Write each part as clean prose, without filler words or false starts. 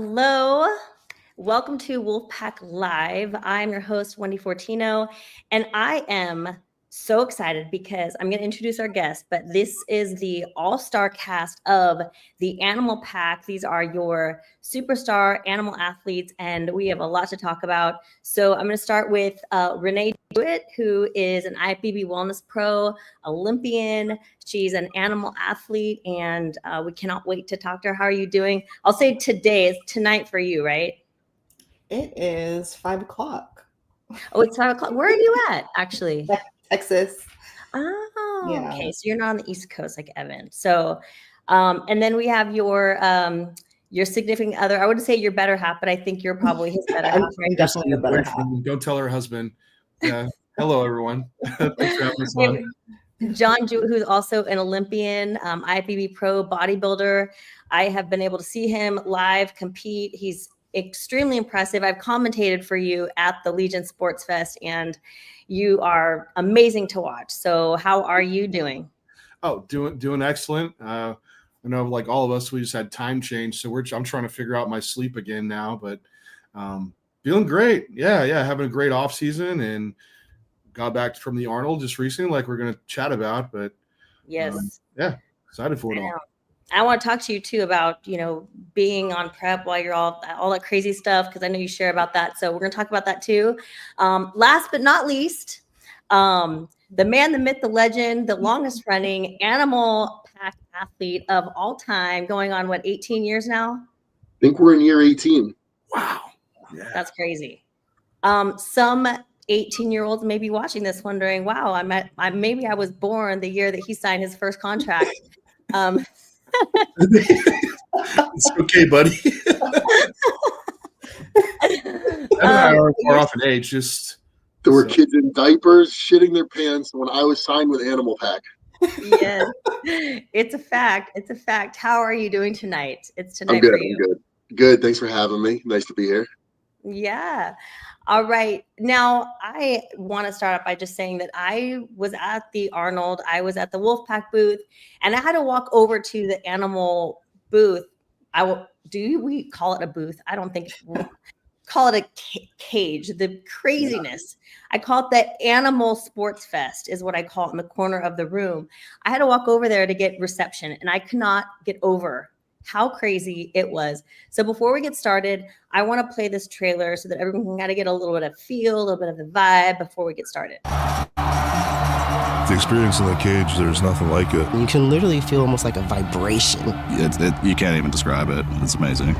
Hello. Welcome to WOLFpak Live. I'm your host, Wendy Fortino, and I am so excited because I'm going to introduce our guest, but this is the all-star cast of the Animal Pack. These are your superstar animal athletes, and we have a lot to talk about. So I'm going to start with Renee Jewett, who is an IFBB Wellness Pro, Olympian. She's an animal athlete, and we cannot wait to talk to her. How are you doing? I'll say today is tonight for you, right? It is 5 o'clock. Oh, it's 5 o'clock. Where are you at, actually? Texas. Oh, Yeah. okay. So you're not on the East Coast like Evan. So, and then we have your significant other. I wouldn't say your better half, but I think you're probably his better half, right? Definitely the better half. Don't tell her husband. Yeah. Hello, everyone. Thanks for having us on. John Jewett, who's also an Olympian, IFBB pro bodybuilder. I have been able to see him live compete. He's extremely impressive. I've commentated for you at the Legion Sports Fest, and you are amazing to watch. So how are you doing? Oh, doing excellent. I know, like all of us, we just had time change, so I'm trying to figure out my sleep again now, but feeling great. Yeah, having a great off season, and got back from the Arnold just recently, like we're going to chat about. But yes, yeah, excited for it all. I want to talk to you too about, being on prep while you're all that crazy stuff, because I know you share about that. So we're going to talk about that too. Last but not least, the man, the myth, the legend, the longest running Animal Pack athlete of all time, going on 18 years now? I think we're in year 18. Wow. Yeah. That's crazy. Some 18-year-olds may be watching this wondering, wow, maybe I was born the year that he signed his first contract. It's okay, buddy. Far off in age. Just there were kids in diapers shitting their pants when I was signed with Animal Pack. Yes, it's a fact. It's a fact. How are you doing tonight? It's tonight. I'm good. For you. I'm good. Thanks for having me. Nice to be here. Yeah. All right. Now, I want to start off by just saying that I was at the Arnold. I was at the WOLFpak booth, and I had to walk over to the animal booth. Do we call it a booth? I don't think we'll call it a cage. The craziness. I call it the Animal Sports Fest is what I call it, in the corner of the room. I had to walk over there to get reception, and I could not get over how crazy it was. So before we get started, I want to play this trailer so that everyone can kind of get a little bit of feel, a little bit of the vibe before we get started. The experience in the cage, there's nothing like it. You can literally feel almost like a vibration. You can't even describe it. It's amazing.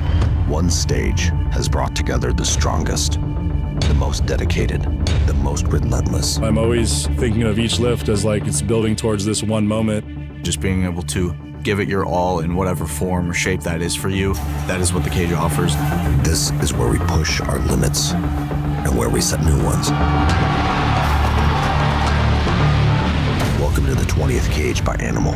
One stage has brought together the strongest, the most dedicated, the most relentless. I'm always thinking of each lift as like it's building towards this one moment. Just being able to give it your all in whatever form or shape that is for you, that is what the cage offers. This is where we push our limits and where we set new ones. Welcome to the 20th Cage by Animal.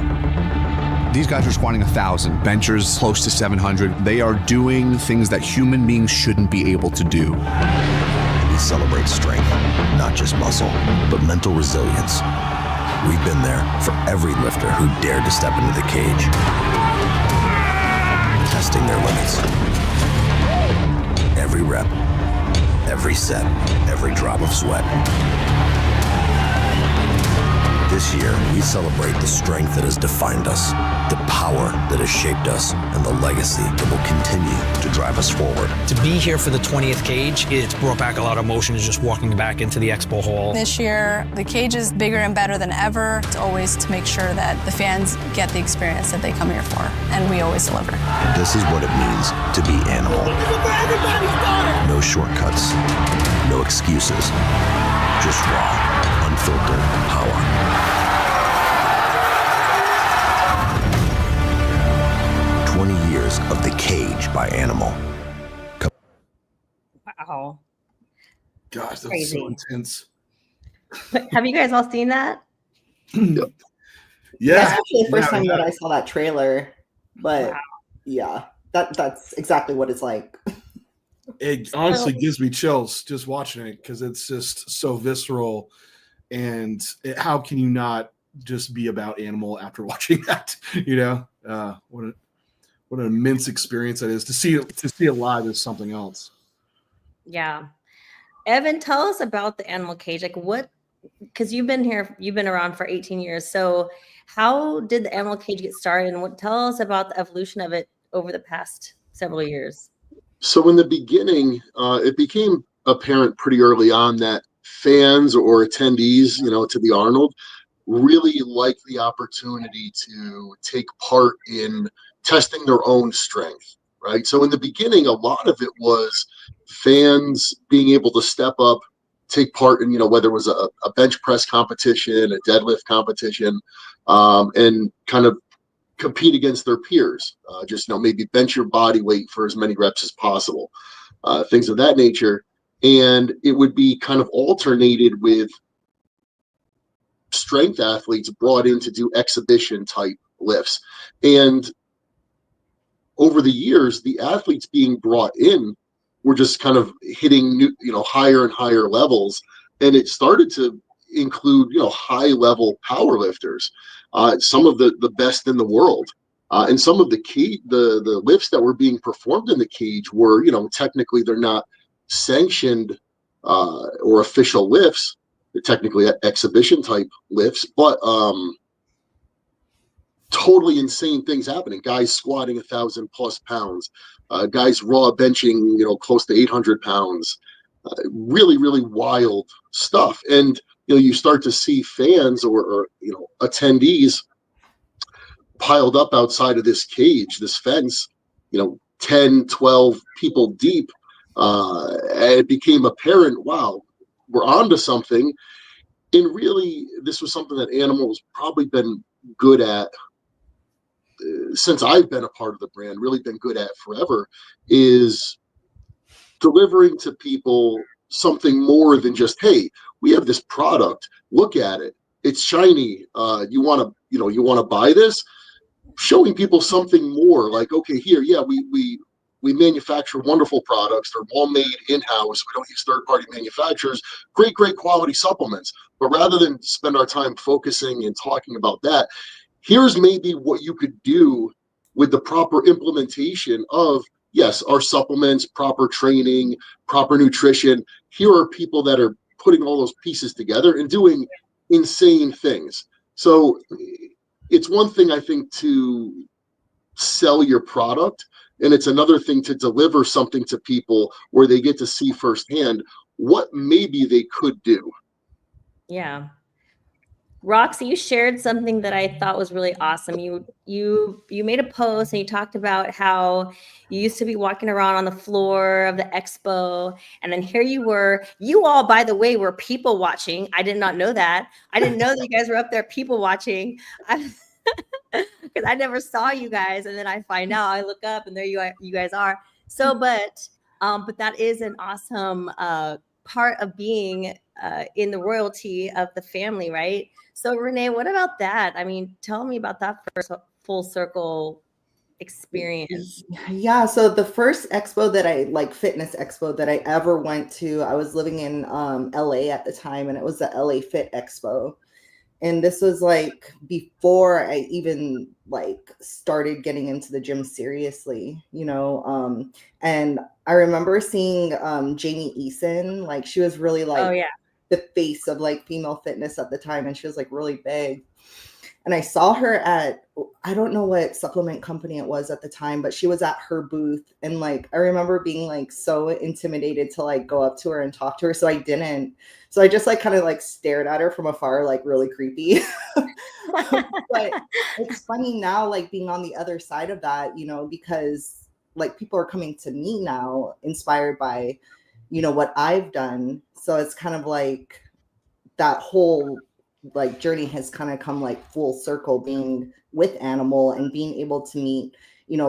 These guys are squatting 1,000, benchers close to 700. They are doing things that human beings shouldn't be able to do. We celebrate strength, not just muscle, but mental resilience. We've been there for every lifter who dared to step into the cage, testing their limits. Every rep, every set, every drop of sweat. This year, we celebrate the strength that has defined us, the power that has shaped us, and the legacy that will continue to drive us forward. To be here for the 20th cage, it's brought back a lot of emotions just walking back into the expo hall. This year, the cage is bigger and better than ever. It's always to make sure that the fans get the experience that they come here for, and we always deliver. This is what it means to be Animal. No shortcuts, no excuses, just raw, unfiltered power. 20 years of The Cage by Animal. Wow. Gosh, that's so intense. Have you guys all seen that? Yeah. That's actually the first time that I saw that trailer. But wow. Yeah, that's exactly what it's like. It honestly gives me chills just watching it because it's just so visceral. And how can you not just be about Animal after watching that? What what an immense experience that is to see it live is something else. Yeah. Evan, tell us about the animal cage. Like because you've been around for 18 years. So how did the animal cage get started, and tell us about the evolution of it over the past several years? So in the beginning, it became apparent pretty early on that fans or attendees, to the Arnold really liked the opportunity to take part in testing their own strength, right? So in the beginning, a lot of it was fans being able to step up, take part in, whether it was a bench press competition, a deadlift competition, and kind of compete against their peers. Just, maybe bench your body weight for as many reps as possible, things of that nature. And it would be kind of alternated with strength athletes brought in to do exhibition type lifts. And over the years, the athletes being brought in were just kind of hitting new, higher and higher levels. And it started to include, high level power lifters, some of the best in the world. And some of the lifts that were being performed in the cage were, technically they're not sanctioned or official lifts. They're technically exhibition type lifts, but totally insane things happening. Guys squatting 1,000+ pounds, guys raw benching, close to 800 pounds. Really, really wild stuff. And you start to see fans or attendees piled up outside of this cage, this fence, 10, 12 people deep. And it became apparent, wow, we're onto something. And really, this was something that Animal's probably been good at since I've been a part of the brand, really been good at forever, is delivering to people something more than just, hey, we have this product, look at it, it's shiny, you want to buy this. Showing people something more, like, okay, here, yeah, we manufacture wonderful products. They're all made in-house. We don't use third-party manufacturers. Great quality supplements. But rather than spend our time focusing and talking about that, here's maybe what you could do with the proper implementation of, yes, our supplements, proper training, proper nutrition. Here are people that are putting all those pieces together and doing insane things. So it's one thing, I think, to sell your product, and it's another thing to deliver something to people where they get to see firsthand what maybe they could do. Yeah. Roxy, you shared something that I thought was really awesome. You made a post and you talked about how you used to be walking around on the floor of the expo, and then here you were. You all, by the way, were people watching. I did not know that. I didn't know that you guys were up there people watching. Because I never saw you guys, and then I find out. I look up, and there you guys are. So, but that is an awesome part of being in the royalty of the family, right? So Renee, what about that? I mean, tell me about that first full circle experience. Yeah, so the first expo that fitness expo that I ever went to, I was living in LA at the time, and it was the LA Fit Expo. And this was like before I even started getting into the gym seriously, and I remember seeing Jamie Eason, she was really oh yeah, the face of female fitness at the time, and she was really big. And I saw her at, I don't know what supplement company it was at the time, but she was at her booth. And I remember being so intimidated to go up to her and talk to her. So I didn't. So I just kind of stared at her from afar, really creepy. But it's funny now, being on the other side of that, because people are coming to me now inspired by, what I've done. So it's kind of that whole journey has kind of come full circle, being with Animal and being able to meet,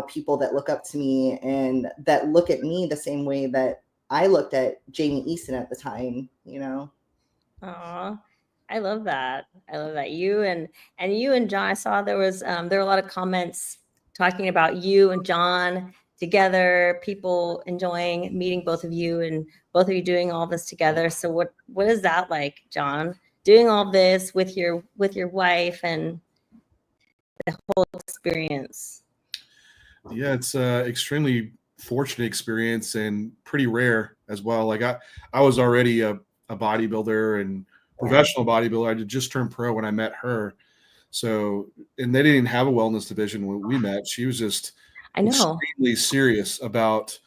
people that look up to me and that look at me the same way that I looked at Jamie Eason at the time, Aw, I love that. I love that. You and John, I saw there were a lot of comments talking about you and John together, people enjoying meeting both of you and both of you doing all this together. So what is that like, John? Doing all this with your wife and the whole experience? Yeah, it's extremely fortunate experience and pretty rare as well. Like I was already a bodybuilder and professional bodybuilder. I just turned pro when I met her. So, and they didn't have a wellness division when we met. She was just I know. extremely serious about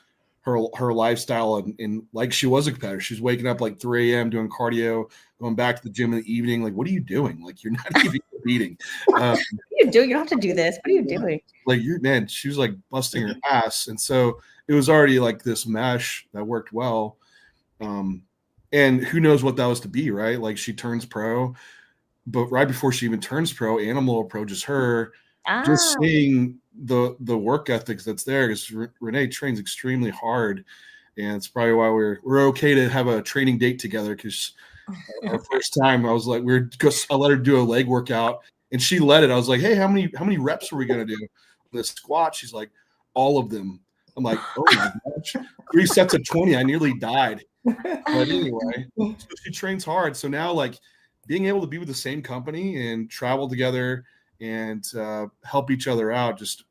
her lifestyle and like she was a competitor. She's waking up like 3 a.m. doing cardio, going back to the gym in the evening. Like, what are you doing? Like, you're not even competing. What are you doing? You don't have to do this. What are you doing? Like man, she was like busting her ass. And so it was already like this mesh that worked well. And who knows what that was to be, right? Like she turns pro, but right before she even turns pro, Animal approaches her, just seeing the work ethics that's there, because Renee trains extremely hard. And it's probably why we're okay to have a training date together, because our first time I was like, I let her do a leg workout and she led it. I was like, hey, how many reps are we going to do? The squat. She's like, all of them. I'm like, oh my gosh, 3 sets of 20. I nearly died. But anyway, so she trains hard. So now, like, being able to be with the same company and travel together and help each other out, just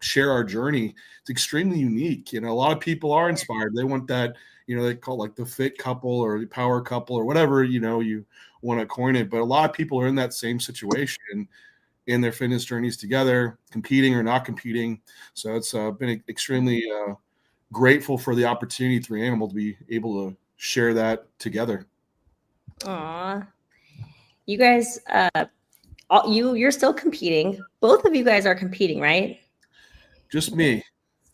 share our journey, it's extremely unique. You know, a lot of people are inspired. They want that, you know, they call it like the fit couple or the power couple or whatever, you know, you want to coin it. But a lot of people are in that same situation in their fitness journeys together, competing or not competing. So it's been extremely grateful for the opportunity through Animal to be able to share that together. Aw. You guys, you're still competing. Both of you guys are competing, right? Just me.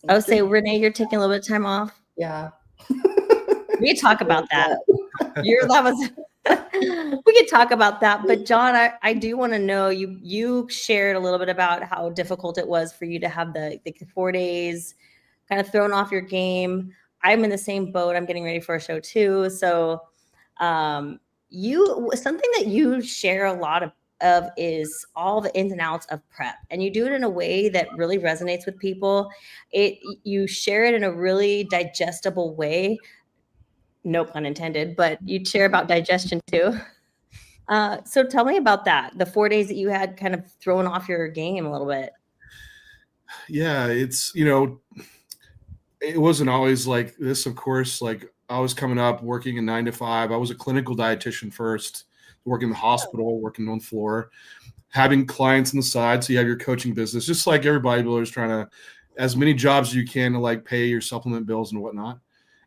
I would say, Renee, you're taking a little bit of time off. Yeah. We talk about that. We could talk about that. But John, I do want to know, you shared a little bit about how difficult it was for you to have the 4 days kind of thrown off your game. I'm in the same boat. I'm getting ready for a show too. So something that you share a lot of is all the ins and outs of prep, and you do it in a way that really resonates with people. You share it in a really digestible way, no pun intended, but you share about digestion too. So tell me about that, the 4 days that you had kind of thrown off your game a little bit. Yeah, it's, you know, it wasn't always like this, of course. Like, I was coming up working a 9 to 5. I was a clinical dietitian first, working in the hospital, working on the floor, having clients on the side. So you have your coaching business, just like every bodybuilder is trying to, as many jobs as you can to like pay your supplement bills and whatnot.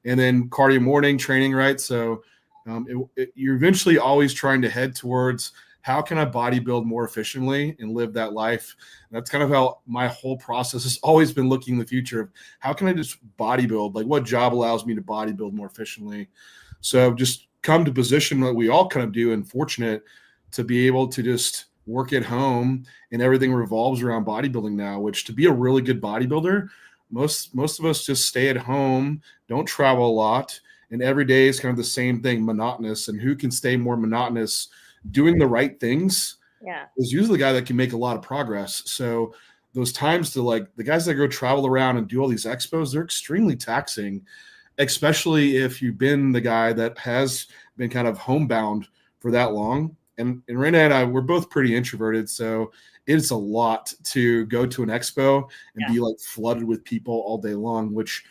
And then cardio morning training, right? So you're eventually always trying to head towards, how can I bodybuild more efficiently and live that life? And that's kind of how my whole process has always been looking in the future of, how can I just bodybuild? Like, what job allows me to bodybuild more efficiently? So I've just come to a position that we all kind of do, and fortunate to be able to just work at home, and everything revolves around bodybuilding now, which, to be a really good bodybuilder, most of us just stay at home, don't travel a lot, and every day is kind of the same thing, monotonous. And who can stay more monotonous doing the right things is usually the guy that can make a lot of progress. So those times to, like, the guys that go travel around and do all these expos, they're extremely taxing, especially if you've been the guy that has been kind of homebound for that long. And Renee and I, we're both pretty introverted, so it's a lot to go to an expo and be like flooded with people all day long, which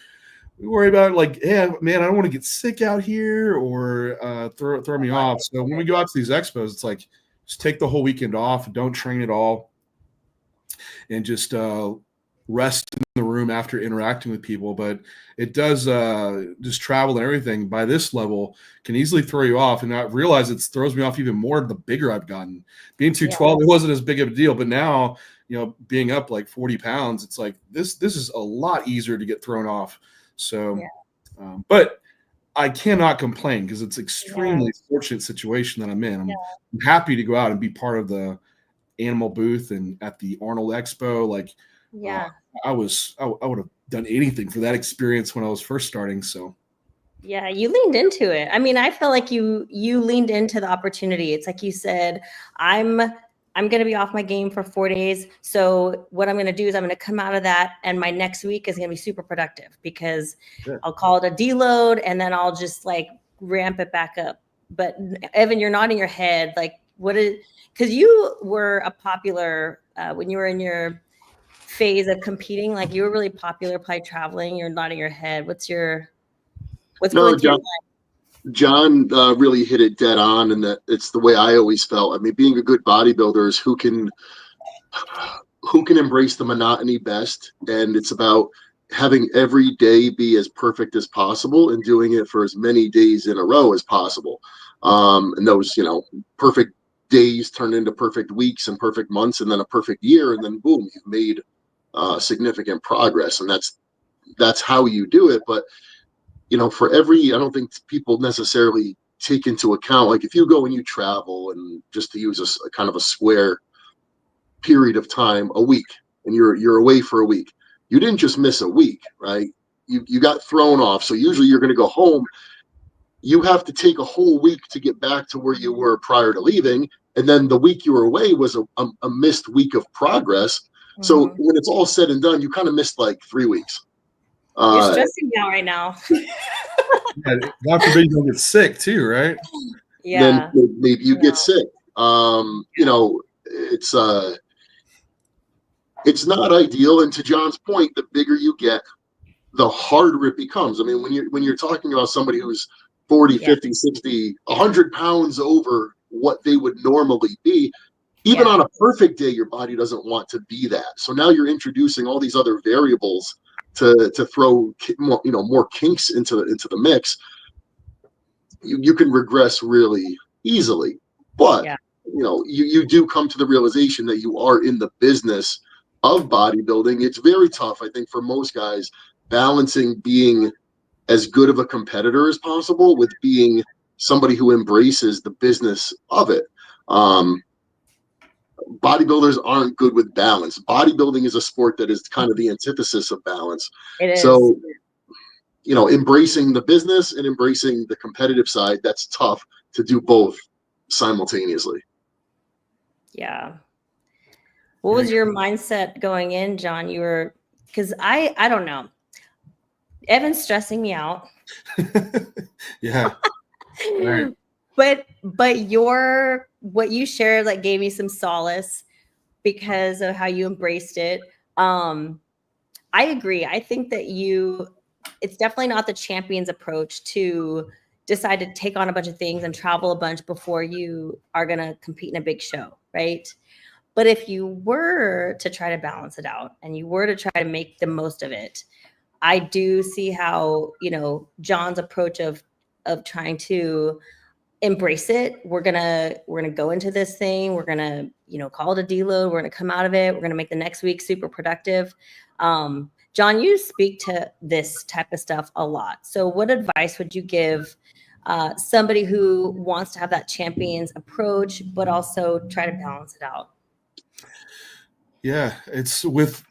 we worry about, like, hey, man, I don't want to get sick out here or throw me off. So when we go out to these expos, it's like, just take the whole weekend off, don't train at all, and just rest in the room after interacting with people. But it does just travel and everything by this level can easily throw you off. And I realize it throws me off even more the bigger I've gotten. Being 212, it wasn't as big of a deal, but now, you know, being up like 40 pounds, it's like this is a lot easier to get thrown off. So, but I cannot complain, because it's extremely fortunate situation that I'm in. I'm happy to go out and be part of the Animal booth and at the Arnold Expo. Like, I would have done anything for that experience when I was first starting. So yeah, you leaned into it. I mean, I feel like you leaned into the opportunity. It's like you said, I'm going to be off my game for 4 days. So what I'm going to do is I'm going to come out of that, and my next week is going to be super productive, because I'll call it a deload, and then I'll just like ramp it back up. But Evan, you're nodding your head. Like, because you were a popular, when you were in your phase of competing? Like you were really popular, probably traveling. You're nodding your head. What's going through your life? John really hit it dead on, and that it's the way I always felt. I mean, being a good bodybuilder is who can embrace the monotony best, and it's about having every day be as perfect as possible and doing it for as many days in a row as possible. And those, perfect days turn into perfect weeks and perfect months and then a perfect year, and then boom, you've made significant progress. And that's how you do it. But for I don't think people necessarily take into account, like if you go and you travel, and just to use a kind of a square period of time, a week, and you're away for a week, you didn't just miss a week, right? You got thrown off. So usually you're going to go home. You have to take a whole week to get back to where you were prior to leaving. And then the week you were away was a missed week of progress. Mm-hmm. So when it's all said and done, you kind of missed like 3 weeks. You're stressing me out right now. Yeah, God forbid you don't get sick too, right? Yeah. Then maybe you get sick. It's not ideal. And to John's point, the bigger you get, the harder it becomes. I mean, when you're talking about somebody who's 40, 50, 60, 100 pounds over what they would normally be, even on a perfect day, your body doesn't want to be that. So now you're introducing all these other variables to throw more kinks into the mix. You can regress really easily, but you do come to the realization that you are in the business of bodybuilding. It's very tough, I think, for most guys, balancing being as good of a competitor as possible with being somebody who embraces the business of it. Bodybuilders aren't good with balance. Bodybuilding is a sport that is kind of the antithesis of balance. It is. So, embracing the business and embracing the competitive side, that's tough to do both simultaneously. Yeah. What was your mindset going in, John? Because I don't know. Evan's stressing me out. Yeah. Right. But what you shared like gave me some solace because of how you embraced it. I agree. I think that it's definitely not the champion's approach to decide to take on a bunch of things and travel a bunch before you are going to compete in a big show, right? But if you were to try to balance it out and you were to try to make the most of it, I do see how, John's approach of trying to embrace it. We're gonna go into this thing. We're gonna, call it a deload. We're gonna come out of it. We're gonna make the next week super productive. John, you speak to this type of stuff a lot. So what advice would you give somebody who wants to have that champion's approach, but also try to balance it out? Yeah, it's with,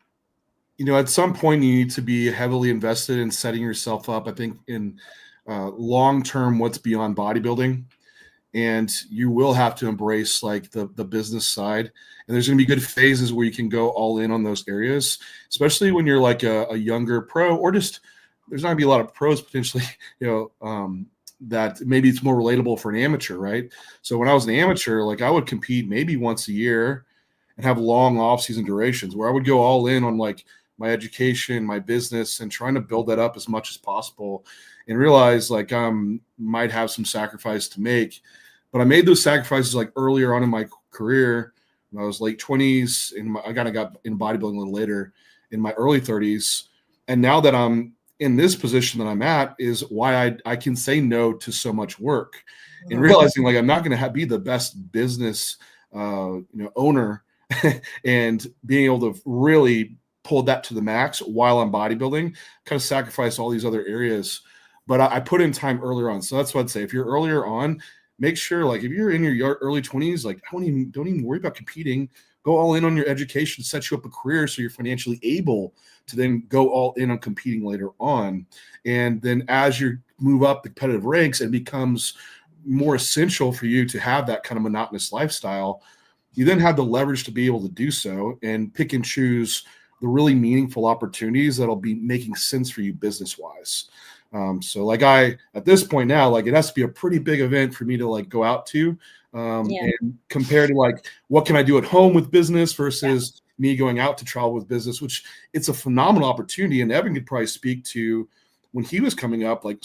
at some point you need to be heavily invested in setting yourself up, I think, in long-term what's beyond bodybuilding. And you will have to embrace like the business side. And there's going to be good phases where you can go all in on those areas, especially when you're like a younger pro, or just there's not going to be a lot of pros potentially, that maybe it's more relatable for an amateur, right? So when I was an amateur, like I would compete maybe once a year and have long off-season durations where I would go all in on like my education, my business, and trying to build that up as much as possible, and realize like might have some sacrifice to make. But I made those sacrifices like earlier on in my career when I was late 20s, and I kind of got in bodybuilding a little later in my early 30s. And now that I'm in this position that I'm at is why I can say no to so much work, and realizing like I'm not going to be the best business owner and being able to really pull that to the max while I'm bodybuilding, kind of sacrifice all these other areas. But I put in time earlier on. So that's what I'd say. If you're earlier on, make sure, like if you're in your early 20s, like don't even worry about competing. Go all in on your education, set you up a career so you're financially able to then go all in on competing later on. And then as you move up the competitive ranks, it becomes more essential for you to have that kind of monotonous lifestyle. You then have the leverage to be able to do so and pick and choose the really meaningful opportunities that'll be making sense for you business-wise. So like at this point now, like it has to be a pretty big event for me to like go out to, and compared to like, what can I do at home with business versus, me going out to travel with business, which it's a phenomenal opportunity. And Evan could probably speak to when he was coming up, like,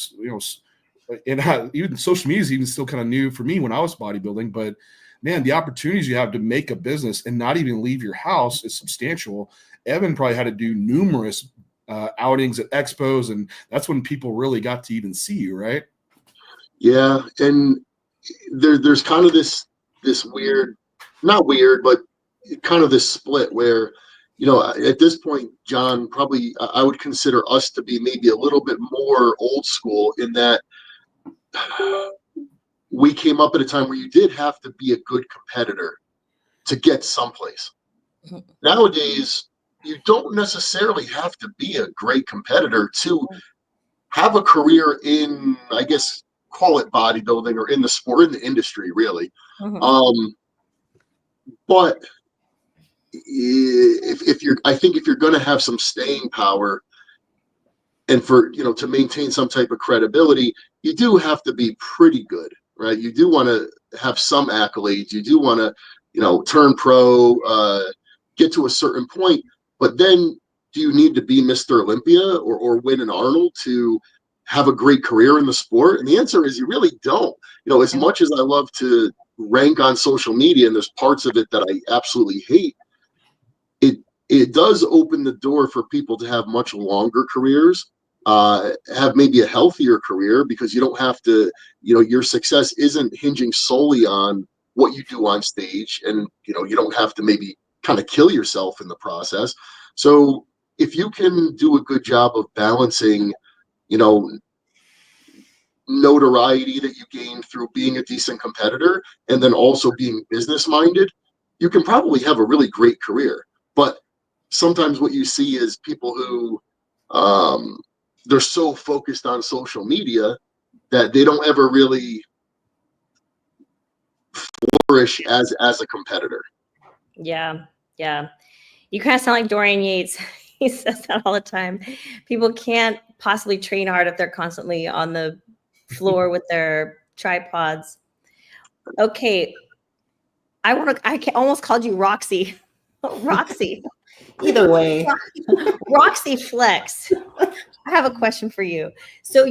and even social media is even still kind of new for me when I was bodybuilding, but man, the opportunities you have to make a business and not even leave your house is substantial. Evan probably had to do numerous outings at expos, and that's when people really got to even see you, right? Yeah, and there's kind of this weird, not weird, but kind of this split where, at this point, John, probably I would consider us to be maybe a little bit more old school in that we came up at a time where you did have to be a good competitor to get someplace. Nowadays, you don't necessarily have to be a great competitor to have a career in, I guess, call it bodybuilding or in the sport, in the industry, really. But I think if you're going to have some staying power and for, to maintain some type of credibility, you do have to be pretty good, right? You do want to have some accolades. You do want to, turn pro, get to a certain point, but then do you need to be Mr. Olympia or win an Arnold to have a great career in the sport? And the answer is you really don't. As much as I love to rank on social media, and there's parts of it that I absolutely hate, it does open the door for people to have much longer careers, have maybe a healthier career, because you don't have to, your success isn't hinging solely on what you do on stage, and you don't have to maybe kind of kill yourself in the process. So if you can do a good job of balancing, notoriety that you gain through being a decent competitor and then also being business minded, you can probably have a really great career. But sometimes what you see is people who they're so focused on social media that they don't ever really flourish as a competitor. Yeah. You kind of sound like Dorian Yates. He says that all the time. People can't possibly train hard if they're constantly on the floor with their tripods. Okay. I almost called you Roxy. Roxy. Either way. Roxy Flex. I have a question for you. So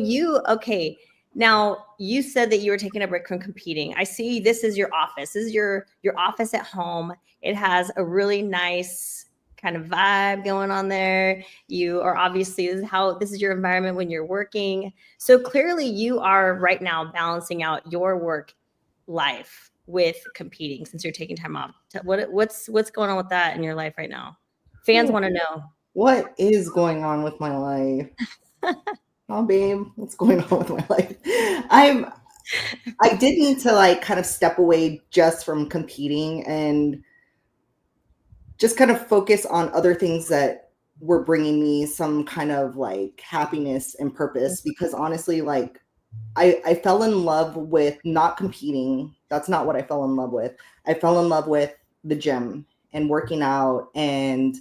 now you said that you were taking a break from competing. I see this is your office. This is your office at home. It has a really nice kind of vibe going on there. You are obviously, this is your environment when you're working. So clearly you are right now balancing out your work life with competing since you're taking time off. What's going on with that in your life right now? Fans want to know. What is going on with my life? Oh, babe, what's going on with my life? I did need to kind of step away just from competing and just kind of focus on other things that were bringing me some kind of happiness and purpose, because honestly, I fell in love with not competing. That's not what I fell in love with. I fell in love with the gym and working out and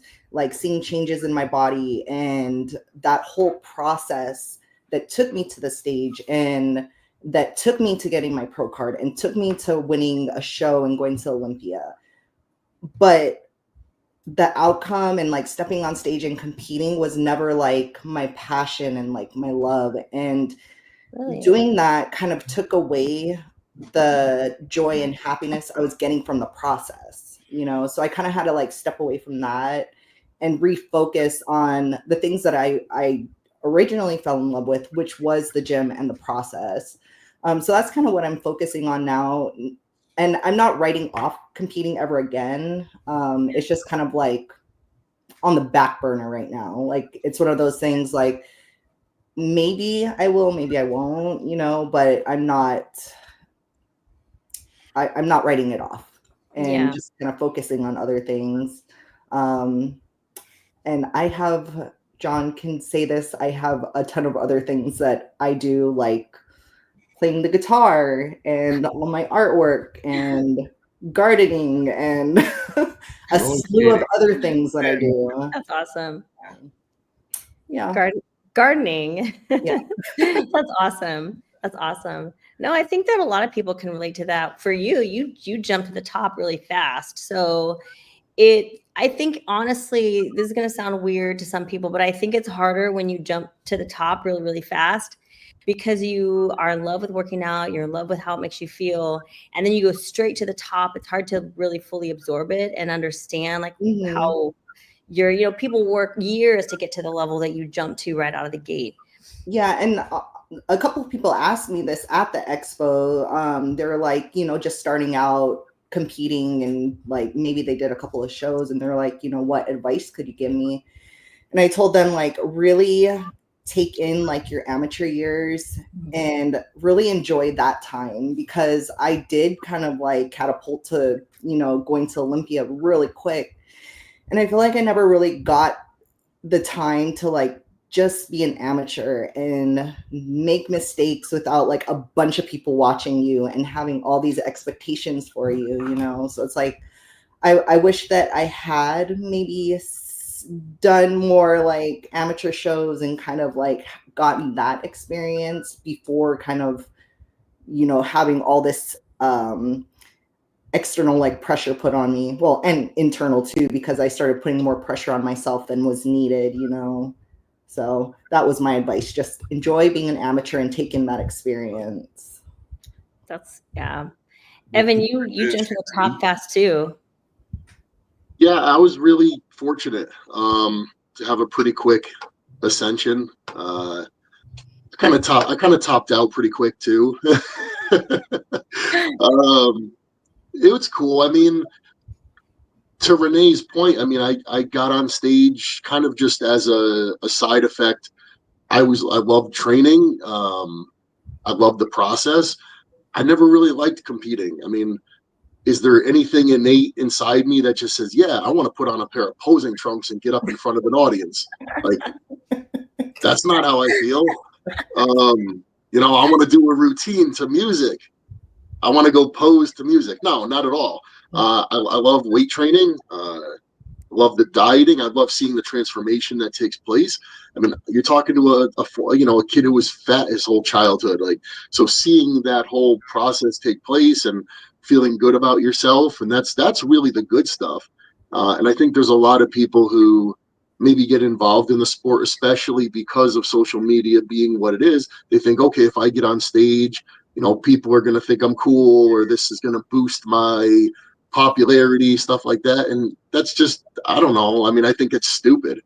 seeing changes in my body and that whole process that took me to the stage and that took me to getting my pro card and took me to winning a show and going to Olympia. But the outcome and stepping on stage and competing was never my passion and my love. And really? Doing that kind of took away the joy and happiness I was getting from the process, so I kind of had to step away from that and refocus on the things that I originally fell in love with, which was the gym and the process. So that's kind of what I'm focusing on now. And I'm not writing off competing ever again. It's just kind of on the back burner right now. It's one of those things maybe I will, maybe I won't, but I'm not writing it off and just kind of focusing on other things. And I have, John can say this, I have a ton of other things that I do, playing the guitar and all my artwork and gardening and a slew of other things that I do. That's awesome. Yeah. Gardening. Yeah. That's awesome. That's awesome. No, I think that a lot of people can relate to that. For you, you jumped to the top really fast. So I think honestly, this is going to sound weird to some people, but I think it's harder when you jump to the top really, really fast because you are in love with working out, you're in love with how it makes you feel, and then you go straight to the top. It's hard to really fully absorb it and understand like how people work years to get to the level that you jump to right out of the gate. Yeah, and a couple of people asked me this at the expo. They were like, just starting out competing, and like maybe they did a couple of shows, and they're like, what advice could you give me? And I told them, like, really take in like your amateur years and really enjoy that time, because I did kind of like catapult to going to Olympia really quick, and I feel like I never really got the time to like just be an amateur and make mistakes without like a bunch of people watching you and having all these expectations for you, So it's like, I wish that I had maybe done more like amateur shows and kind of like gotten that experience before kind of, having all this external like pressure put on me. Well, and internal too, because I started putting more pressure on myself than was needed, So that was my advice. Just enjoy being an amateur and take in that experience. That's, yeah. Evan, you jumped to the top fast too. Yeah, I was really fortunate to have a pretty quick ascension. I kind of topped out pretty quick too. It was cool. I mean, to Renee's point, I mean, I got on stage kind of just as a side effect. I loved training. I loved the process. I never really liked competing. I mean, is there anything innate inside me that just says, yeah, I want to put on a pair of posing trunks and get up in front of an audience? Like, that's not how I feel. I want to do a routine to music. I want to go pose to music. No, not at all. I love weight training. Love the dieting. I love seeing the transformation that takes place. I mean, you're talking to a kid who was fat his whole childhood. Like, so seeing that whole process take place and feeling good about yourself, and that's really the good stuff. And I think there's a lot of people who maybe get involved in the sport, especially because of social media being what it is. They think, okay, if I get on stage, people are going to think I'm cool, or this is going to boost my popularity, stuff like that. And that's just, I don't know. I mean, I think it's stupid.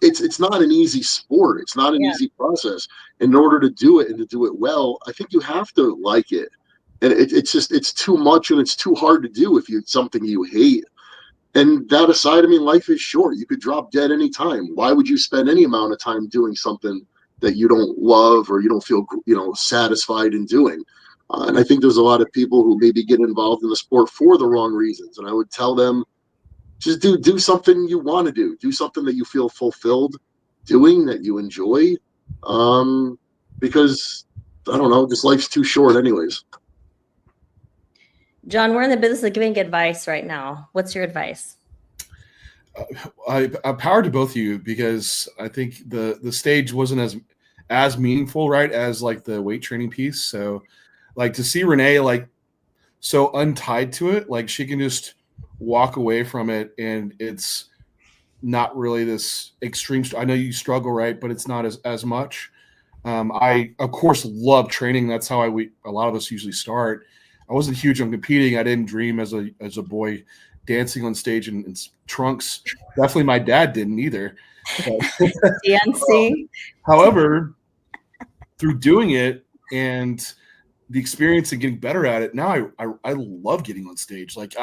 It's not an easy sport. It's not an easy process. In order to do it and to do it well, I think you have to like it. And it's too much, and it's too hard to do if it's something you hate. And that aside, I mean, life is short. You could drop dead anytime. Why would you spend any amount of time doing something that you don't love or you don't feel, satisfied in doing? And I think there's a lot of people who maybe get involved in the sport for the wrong reasons. And I would tell them, just do something you want to do. Do something that you feel fulfilled doing, that you enjoy. Because, I don't know, just life's too short anyways. John, we're in the business of giving advice right now. What's your advice? I power to both of you, because I think the stage wasn't as meaningful, right, as like the weight training piece. So like to see Renee like so untied to it, like she can just walk away from it, and it's not really this extreme. I know you struggle, right, but it's not as much. I of course love training. That's how a lot of us usually start. I wasn't huge on competing. I didn't dream as a boy dancing on stage in trunks. Definitely my dad didn't either. Dancing. However, through doing it and the experience and getting better at it, now I love getting on stage. Like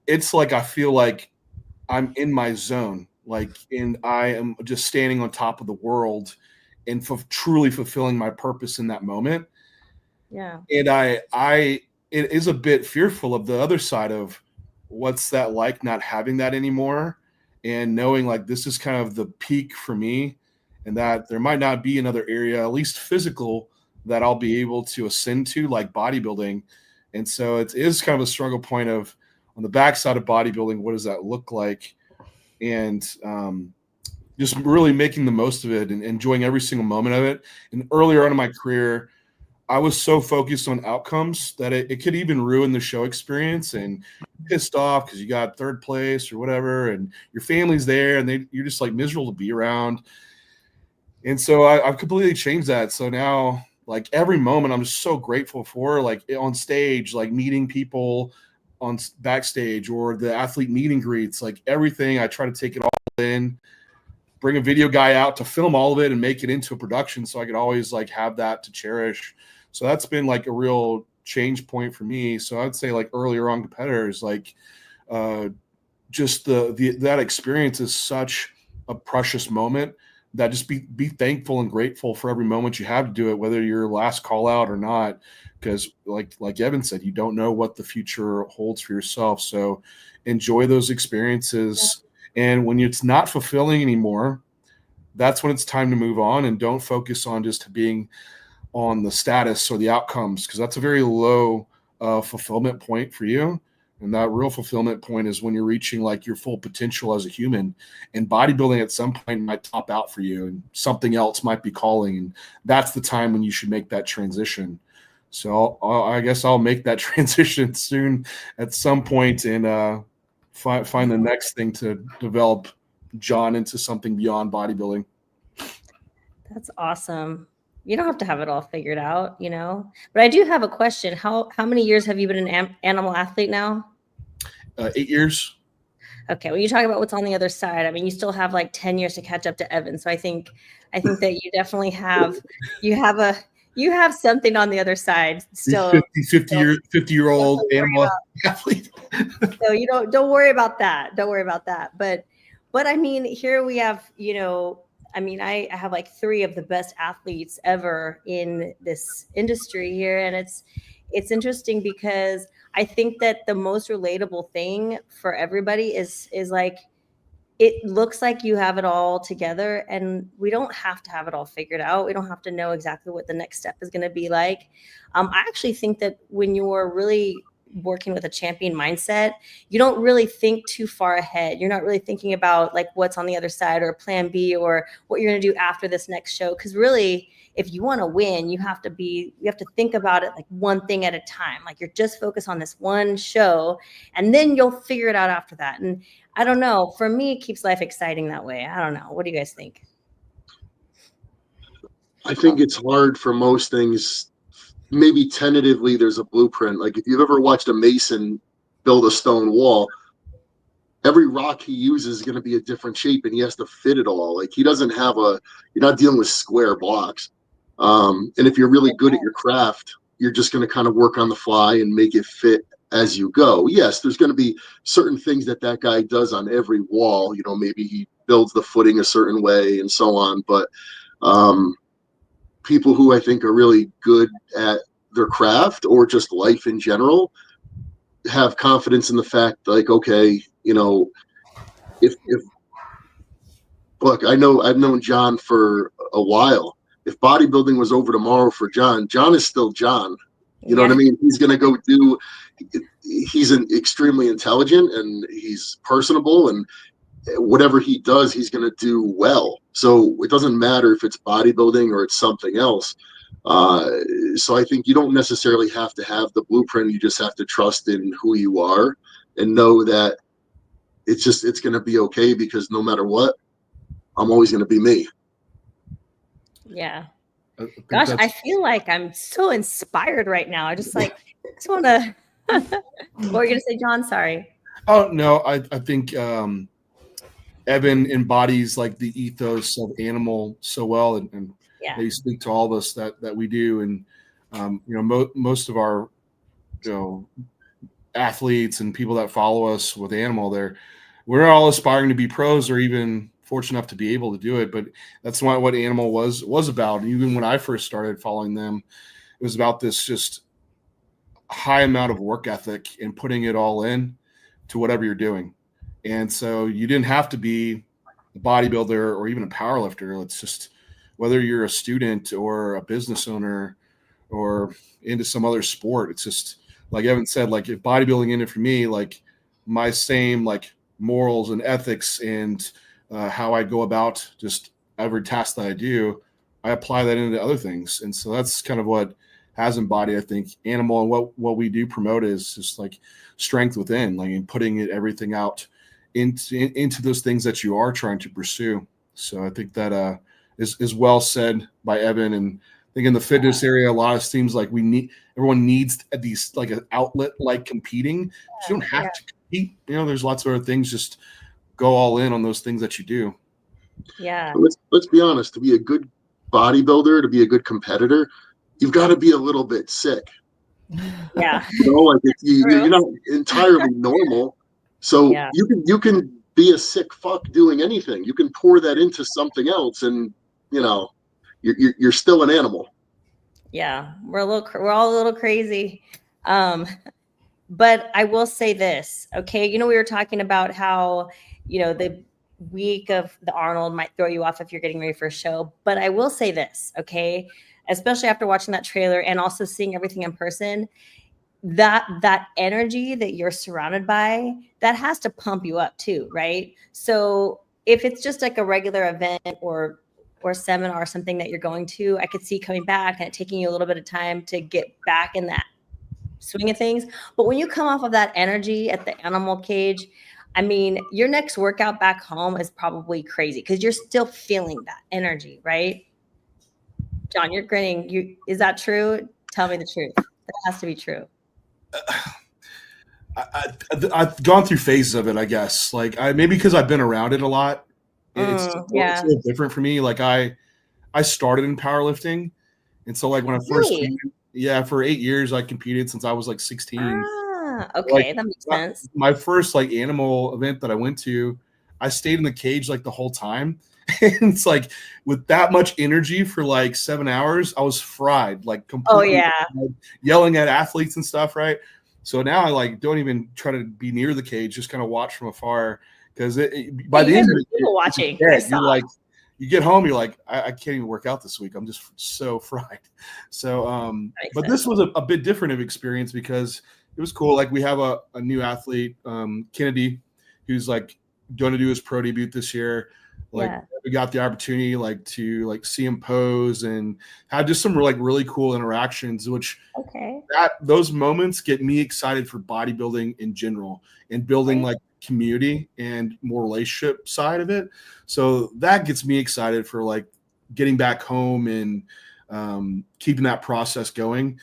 it's like I feel like I'm in my zone, and I am just standing on top of the world and truly fulfilling my purpose in that moment. Yeah. And it is a bit fearful of the other side of what's that like, not having that anymore, and knowing like this is kind of the peak for me, and that there might not be another area, at least physical, that I'll be able to ascend to, like bodybuilding. And so it is kind of a struggle point of, on the backside of bodybuilding, what does that look like? And just really making the most of it and enjoying every single moment of it. And earlier on in my career, I was so focused on outcomes that it could even ruin the show experience, and pissed off because you got third place or whatever, and your family's there and you're just like miserable to be around. And so I've completely changed that. So now, like, every moment I'm just so grateful for, like, on stage, like meeting people on backstage, or the athlete meet and greets, like everything. I try to take it all in, bring a video guy out to film all of it and make it into a production, so I could always like have that to cherish. So that's been like a real change point for me. So I'd say, like, earlier on competitors, like just that experience is such a precious moment, that just be thankful and grateful for every moment you have to do it, whether you're last call out or not, because like Evan said, you don't know what the future holds for yourself. So enjoy those experiences. Yeah. And when it's not fulfilling anymore, that's when it's time to move on, and don't focus on just being on the status or the outcomes, because that's a very low fulfillment point for you. And that real fulfillment point is when you're reaching like your full potential as a human, and bodybuilding at some point might top out for you and something else might be calling. And that's the time when you should make that transition. So I guess I'll make that transition soon at some point, and find the next thing to develop John into something beyond bodybuilding. That's awesome. You don't have to have it all figured out, but I do have a question. How many years have you been an animal athlete now? 8 years. Okay. When you talk about what's on the other side, I mean, you still have like 10 years to catch up to Evan. So I think that you definitely have something on the other side still. 50-year-old animal athlete. So don't worry about that. Don't worry about that. But I mean, here we have, I have like 3 of the best athletes ever in this industry here. And it's interesting because I think that the most relatable thing for everybody is like, it looks like you have it all together, and we don't have to have it all figured out. We don't have to know exactly what the next step is going to be like. I actually think that when you're really working with a champion mindset, you don't really think too far ahead. You're not really thinking about like what's on the other side or plan B or what you're going to do after this next show. Because really, if you want to win, you have to think about it like one thing at a time. Like, you're just focused on this one show, and then you'll figure it out after that. And I don't know, for me, it keeps life exciting that way. I don't know. What do you guys think? I think it's hard for most things. Maybe tentatively there's a blueprint. Like, if you've ever watched a mason build a stone wall, every rock he uses is going to be a different shape, and he has to fit it all. Like, he doesn't have you're not dealing with square blocks. And if you're really good at your craft, you're just going to kind of work on the fly and make it fit as you go. Yes, there's going to be certain things that guy does on every wall. Maybe he builds the footing a certain way and so on. But people who I think are really good at their craft or just life in general have confidence in the fact, like, okay, if look, I've known John for a while. If bodybuilding was over tomorrow for John is still John. You know what I mean? He's going to go he's extremely intelligent, and he's personable, and whatever he does, he's going to do well. So it doesn't matter if it's bodybuilding or it's something else. So I think you don't necessarily have to have the blueprint. You just have to trust in who you are and know that it's going to be okay, because no matter what, I'm always going to be me. Yeah. Gosh, I feel like I'm so inspired right now. I just want to. What were you going to say, John? Sorry. Oh, no, I think Evan embodies like the ethos of animal so well, and they speak to all of us that we do. And most of our athletes and people that follow us with animal, we're all aspiring to be pros, or even fortunate enough to be able to do it. But that's not what animal was about. And even when I first started following them, it was about this just high amount of work ethic and putting it all in to whatever you're doing. And so you didn't have to be a bodybuilder or even a power lifter. It's just whether you're a student or a business owner or into some other sport. It's just like Evan said, like, if bodybuilding ended for me, like, my same like morals and ethics and how I go about just every task that I do, I apply that into other things. And so that's kind of what has embodied, I think, Animal, and what we do promote is just like strength within, like, and putting everything out into those things that you are trying to pursue. So I think that is well said by Evan. And I think in the fitness area, a lot of seems like everyone needs these like an outlet like competing. But you don't have to compete. You know, there's lots of other things. Just go all in on those things that you do. Yeah. Let's be honest. To be a good bodybuilder, to be a good competitor, you've got to be a little bit sick. Yeah. You know, like you're not entirely normal. So you can be a sick fuck doing anything. You can pour that into something else, and you know, you're still an animal. Yeah, we're all a little crazy. But I will say this, okay? You know, we were talking about how, you know, the week of the Arnold might throw you off if you're getting ready for a show. But I will say this, okay? Especially after watching that trailer and also seeing everything in person, that energy that you're surrounded by, that has to pump you up too, right? So if it's just like a regular event or seminar or something that you're going to, I could see coming back and it taking you a little bit of time to get back in that swing of things. But when you come off of that energy at the animal cage, I mean, your next workout back home is probably crazy because you're still feeling that energy, right? John, you're grinning. Is that true? Tell me the truth. That has to be true. I've gone through phases of it, I guess. Like maybe because I've been around it a lot. It's a little different for me. Like I started in powerlifting, and so like when I first for 8 years I competed since I was like 16. Okay, like, that makes sense. My first like animal event that I went to, I stayed in the cage like the whole time. And it's like with that much energy for like 7 hours, I was fried, like completely yelling at athletes and stuff, right? So now I like don't even try to be near the cage, just kind of watch from afar. Because by the end of it, you're like, you get home, you're like, I can't even work out this week. I'm just so fried. So, but this was a bit different of experience because it was cool. Like we have a new athlete, Kennedy, who's like going to do his pro debut this year. Like we got the opportunity like to like see him pose and have just some like really cool interactions, which those moments get me excited for bodybuilding in general and building like community and more relationship side of it. So that gets me excited for like getting back home and keeping that process going.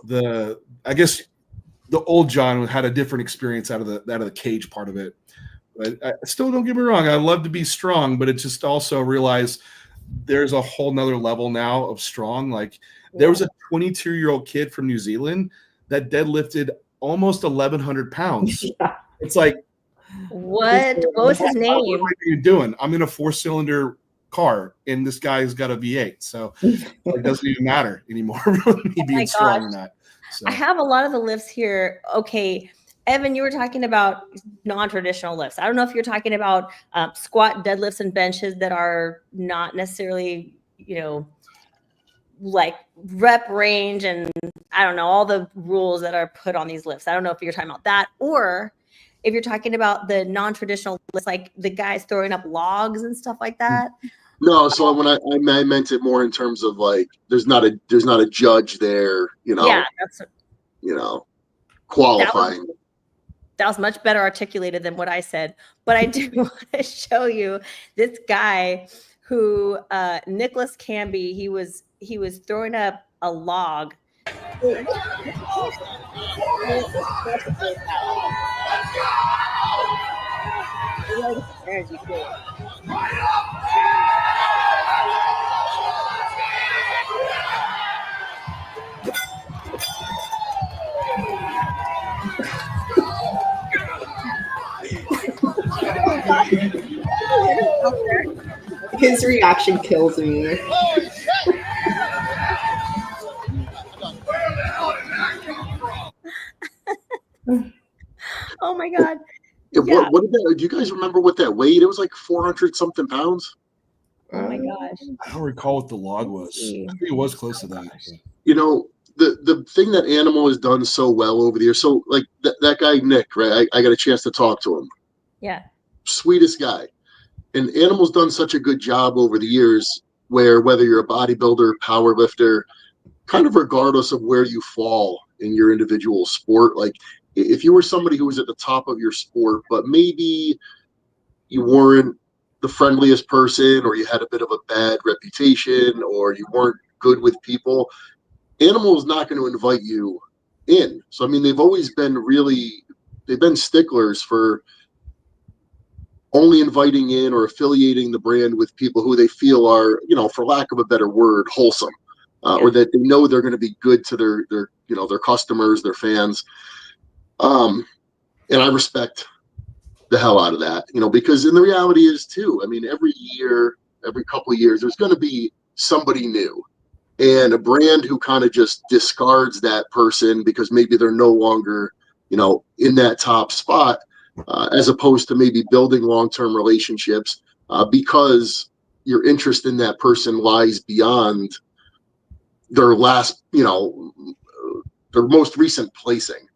I guess the old John had a different experience out of the cage part of it. But I still, don't get me wrong, I love to be strong, but it just also realize there's a whole nother level now of strong. Like there was a 22-year-old kid from New Zealand that deadlifted almost 1,100 pounds. It's like, what was his name? What are you doing? I'm in a 4-cylinder car and this guy's got a V8. So it doesn't even matter anymore me being strong or not. So. I have a lot of the lifts here. Okay. Evan, you were talking about non-traditional lifts. I don't know if you're talking about squat, deadlifts, and benches that are not necessarily, you know, like rep range and I don't know, all the rules that are put on these lifts. I don't know if you're talking about that or if you're talking about the non-traditional lifts, like the guys throwing up logs and stuff like that. No, so when I meant it more in terms of like there's not a judge there, you know. Yeah, qualifying. That was much better articulated than what I said. But I do want to show you this guy who Nicholas Camby, he was throwing up a log. His reaction kills me. Oh my God. Yeah. What did that, do you guys remember what that weighed? It was like 400 something pounds. Oh my gosh. I don't recall what the log was. I think it was close to that. You know, the thing that Animal has done so well over the years. So like that guy, Nick, right? I got a chance to talk to him. Yeah. Sweetest guy. And Animal's done such a good job over the years where whether you're a bodybuilder, power lifter, kind of regardless of where you fall in your individual sport. Like if you were somebody who was at the top of your sport, but maybe you weren't the friendliest person, or you had a bit of a bad reputation, or you weren't good with people, Animal is not going to invite you in. So, I mean, they've been sticklers for only inviting in or affiliating the brand with people who they feel are, for lack of a better word, wholesome, or that they know they're going to be good to their customers, their fans. And I respect the hell out of that, because in the reality is too, I mean, every year, every couple of years, there's going to be somebody new, and a brand who kind of just discards that person because maybe they're no longer, in that top spot, as opposed to maybe building long-term relationships because your interest in that person lies beyond their last, their most recent placing.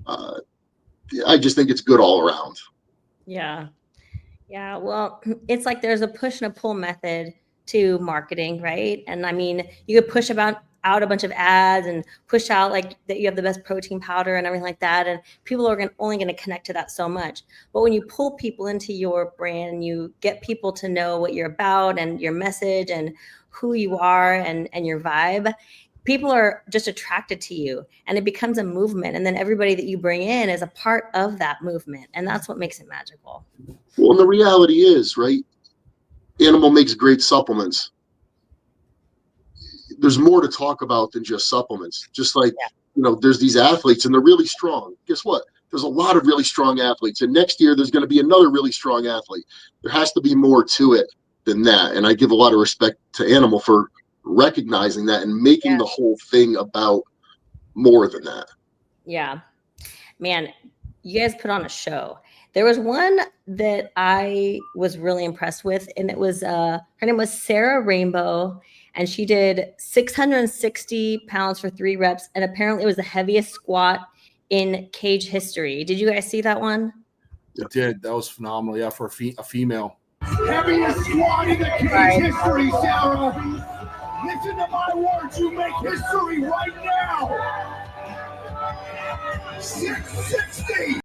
I just think it's good all around. Yeah. Yeah. Well, it's like there's a push and a pull method to marketing, right? And I mean, you could push out a bunch of ads and push out like that you have the best protein powder and everything like that. And people are only going to connect to that so much. But when you pull people into your brand and you get people to know what you're about and your message and who you are and your vibe, people are just attracted to you, and it becomes a movement. And then everybody that you bring in is a part of that movement. And that's what makes it magical. Well, and the reality is, right, Animal makes great supplements. There's more to talk about than just supplements. Just like, there's these athletes and they're really strong. Guess what? There's a lot of really strong athletes. And next year, there's going to be another really strong athlete. There has to be more to it than that. And I give a lot of respect to Animal for recognizing that and making the whole thing about more than that. Yeah, man, you guys put on a show. There was one that I was really impressed with, and it was her name was Sarah Rainbow, and she did 660 pounds for 3 reps, and apparently it was the heaviest squat in cage history. Did you guys see that one? It did. That was phenomenal. Yeah, for a female. Heaviest squat in the cage history, Sarah. Listen to my words, you make history right now. 660.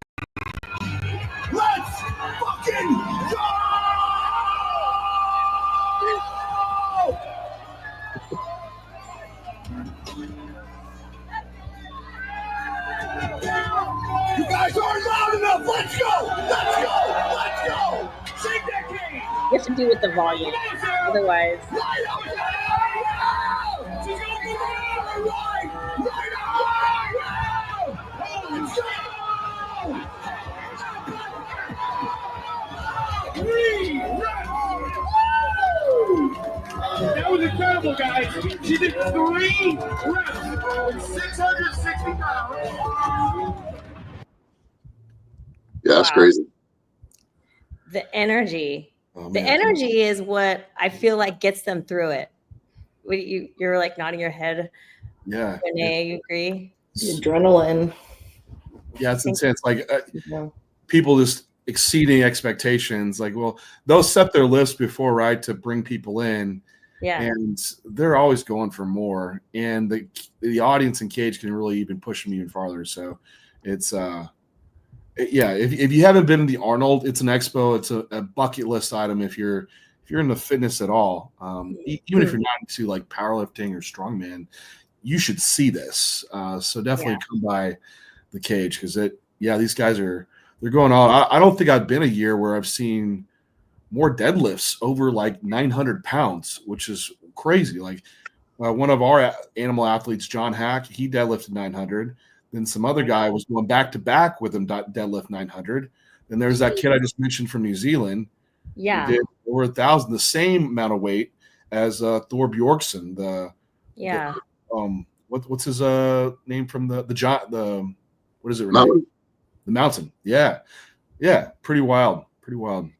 Let's fucking go! You guys aren't loud enough. Let's go! Let's go! Let's go! Shake that game! You have to do with the volume. Otherwise. That was incredible, guys. She did 3 reps with 660 pounds. Yeah, that's crazy. The energy. Oh, the energy is what I feel like gets them through it. You're like nodding your head. Yeah. Renee, you agree? The adrenaline. Yeah, it's intense. Like people just exceeding expectations. Like, well, they'll set their list before, right, to bring people in. Yeah. And they're always going for more. And the audience in cage can really even push them even farther. So it's if you haven't been to the Arnold, it's an expo. It's a bucket list item if you're into fitness at all. Even if you're not into like powerlifting or strongman, you should see this. So definitely come by the cage because these guys they're going on. I don't think I've been a year where I've seen more deadlifts over like 900 pounds, which is crazy. Like one of our animal athletes, John Hack, he deadlifted 900. Then some other guy was going back to back with him deadlift 900. Then there's that kid I just mentioned from New Zealand. Yeah, did over 1,000, the same amount of weight as Thor Bjorkson. What's his name from the what is it? Mountain. The Mountain. Yeah, pretty wild. There's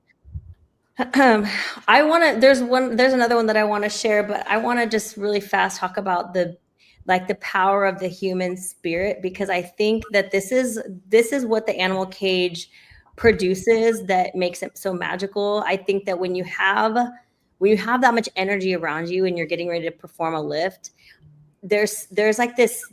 another one that I want to share, but I want to just really fast talk about the power of the human spirit, because I think that this is what the animal cage produces that makes it so magical. I think that when you have that much energy around you and you're getting ready to perform a lift, there's like this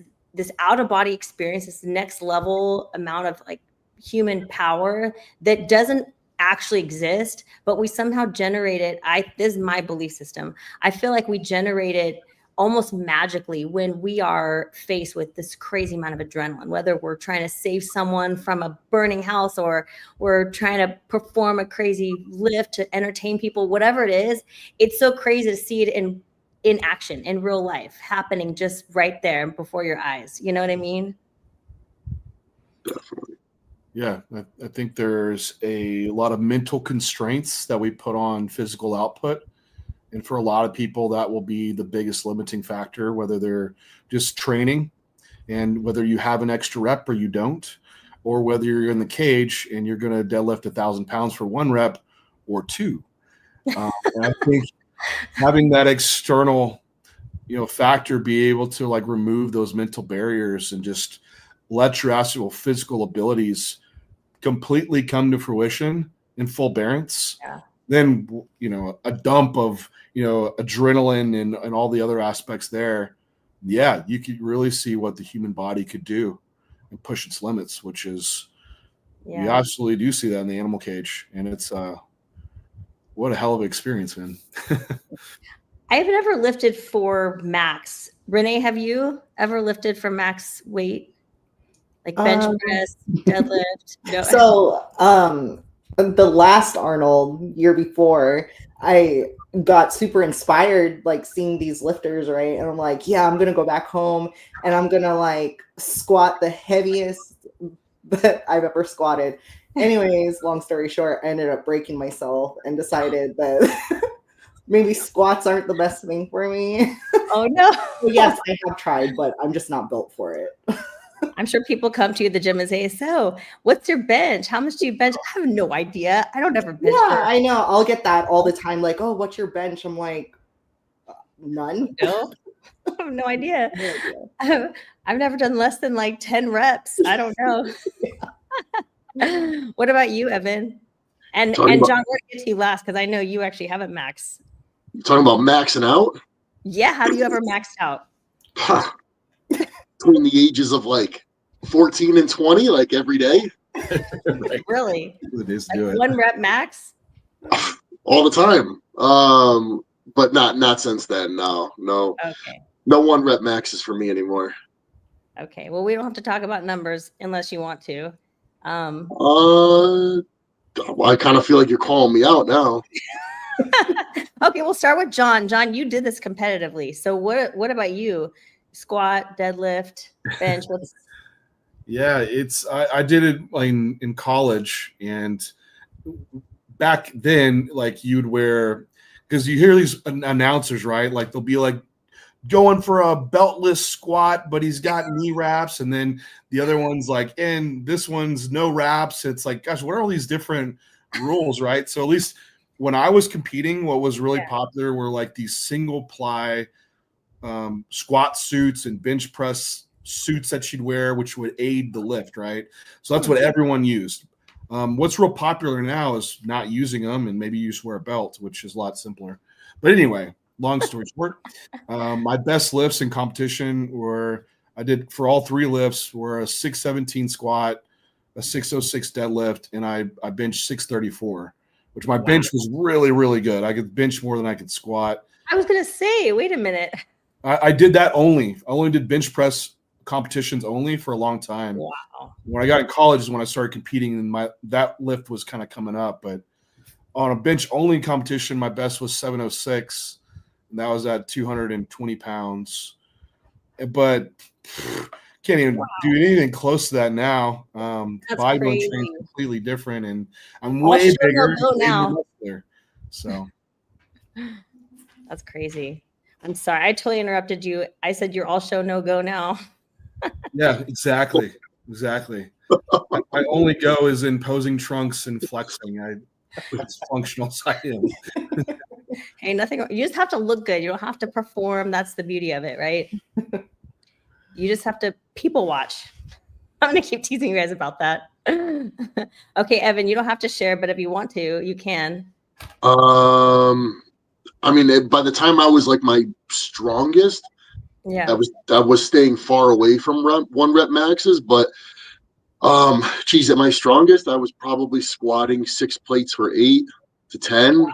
out of body experience, this next level amount of like human power that doesn't actually exist, but we somehow generate it. This is my belief system. I feel like we generate it almost magically when we are faced with this crazy amount of adrenaline, whether we're trying to save someone from a burning house or we're trying to perform a crazy lift to entertain people, whatever it is. It's so crazy to see it in action, in real life, happening just right there before your eyes. You know what I mean? Definitely. Yeah, I think there's a lot of mental constraints that we put on physical output. And for a lot of people, that will be the biggest limiting factor, whether they're just training and whether you have an extra rep or you don't, or whether you're in the cage and you're going to deadlift 1,000 pounds for 1 rep or 2. And I think having that external, factor be able to like remove those mental barriers and just let your actual physical abilities completely come to fruition in full bearance. Yeah. Then, a dump of, adrenaline and all the other aspects there. Yeah, you could really see what the human body could do and push its limits, which is, you absolutely do see that in the animal cage. And it's, what a hell of an experience, man. I haven't ever lifted for max. Renee, have you ever lifted for max weight? Like bench press, deadlift? No. So, the last Arnold year before, I got super inspired, like seeing these lifters, right? And I'm like, yeah, I'm gonna go back home and I'm gonna like squat the heaviest that I've ever squatted. Anyways, long story short, I ended up breaking myself and decided that maybe squats aren't the best thing for me. Oh no. Well, yes, I have tried, but I'm just not built for it. I'm sure people come to the gym and say, so what's your bench? How much do you bench? I have no idea. I don't ever bench. Yeah, I know. I'll get that all the time. Like, oh, what's your bench? I'm like, none. No, I have no idea. I've never done less than like 10 reps. I don't know. What about you, Evan? And John, we're going to get to you last because I know you actually haven't maxed. You talking about maxing out? Yeah. Have you ever maxed out? Between the ages of like 14 and 20, like every day. Really? It is like good. 1 rep max? All the time. But not since then. No. Okay. No 1 rep maxes for me anymore. Okay. Well, we don't have to talk about numbers unless you want to. I kind of feel like you're calling me out now. Okay, we'll start with John. John, you did this competitively. So what about you? Squat, deadlift, bench? Yeah, I did it in college, and back then, like you'd wear, because you hear these announcers, right? Like they'll be like going for a beltless squat, but he's got knee wraps, and then the other one's like, and this one's no wraps. It's like, gosh, what are all these different rules, right? So at least when I was competing, what was really popular were like these single ply squat suits and bench press suits that you'd wear, which would aid the lift, right? So that's what everyone used. What's real popular now is not using them, and maybe you just wear a belt, which is a lot simpler. But anyway, long story short, my best lifts in competition I did for all 3 lifts were a 617 squat, a 606 deadlift, and I benched 634, which my bench was really, really good. I could bench more than I could squat. I was going to say, wait a minute. I did that only. I only did bench press competitions only for a long time. Wow. When I got in college is when I started competing, and that lift was kind of coming up. But on a bench only competition, my best was 706, and that was at 220 pounds. But can't even do anything close to that now. Bodybuilding training is completely different, and I'm way bigger now. So that's crazy. I'm sorry. I totally interrupted you. I said you're all show no go now. Yeah, exactly. I only go is in posing trunks and flexing. That's functional as I am. Hey, nothing. You just have to look good. You don't have to perform. That's the beauty of it, right? You just have to people watch. I'm going to keep teasing you guys about that. Okay, Evan, you don't have to share, but if you want to, you can. I mean, by the time I was like my strongest, Yeah. I was staying far away from 1 rep maxes, but geez, at my strongest, I was probably squatting 6 plates for 8 to 10.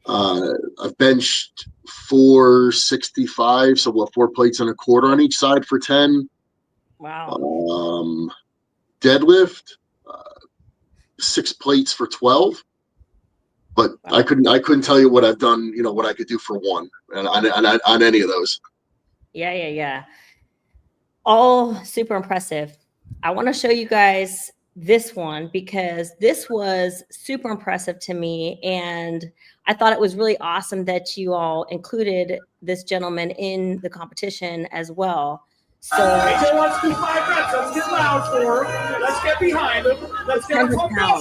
I've benched 465, so 4 plates and a quarter on each side for 10. Wow. Deadlift, 6 plates for 12. But wow. I couldn't tell you what I've done, what I could do for 1 and on any of those. Yeah. All super impressive. I want to show you guys this one because this was super impressive to me. And I thought it was really awesome that you all included this gentleman in the competition as well. So AJ wants to do 5 reps. Let's get loud for him. Let's get behind him. Let's get him pumped up.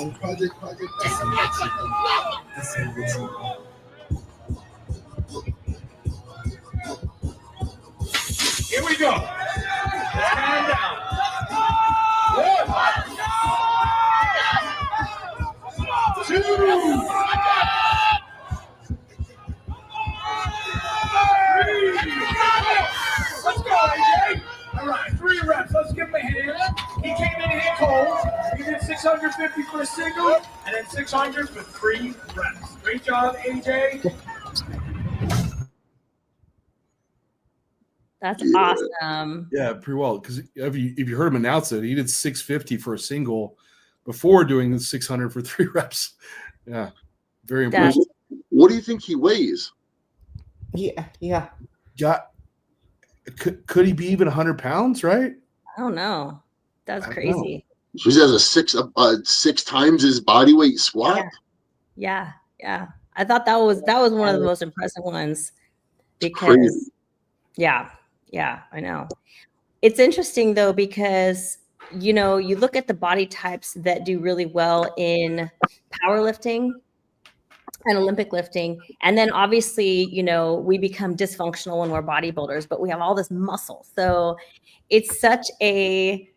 Here we go. Let's calm down. 1, 2. Let's go, AJ. All right, 3 reps. Let's give him a hand. He came in here cold. He did 650 for a single, and then 600 for 3 reps. Great job, AJ. That's awesome. Yeah, pretty well. Because if you heard him announce it, he did 650 for a single before doing the 600 for 3 reps. Yeah, very impressive. What do you think he weighs? Yeah. Could he be even 100 pounds? Right? I don't know. That's crazy. So he has a 6 times his body weight squat. Yeah. I thought that was one of the most impressive ones because, yeah, I know. It's interesting though because you look at the body types that do really well in powerlifting and Olympic lifting. And then obviously, we become dysfunctional when we're bodybuilders, but we have all this muscle. So it's such a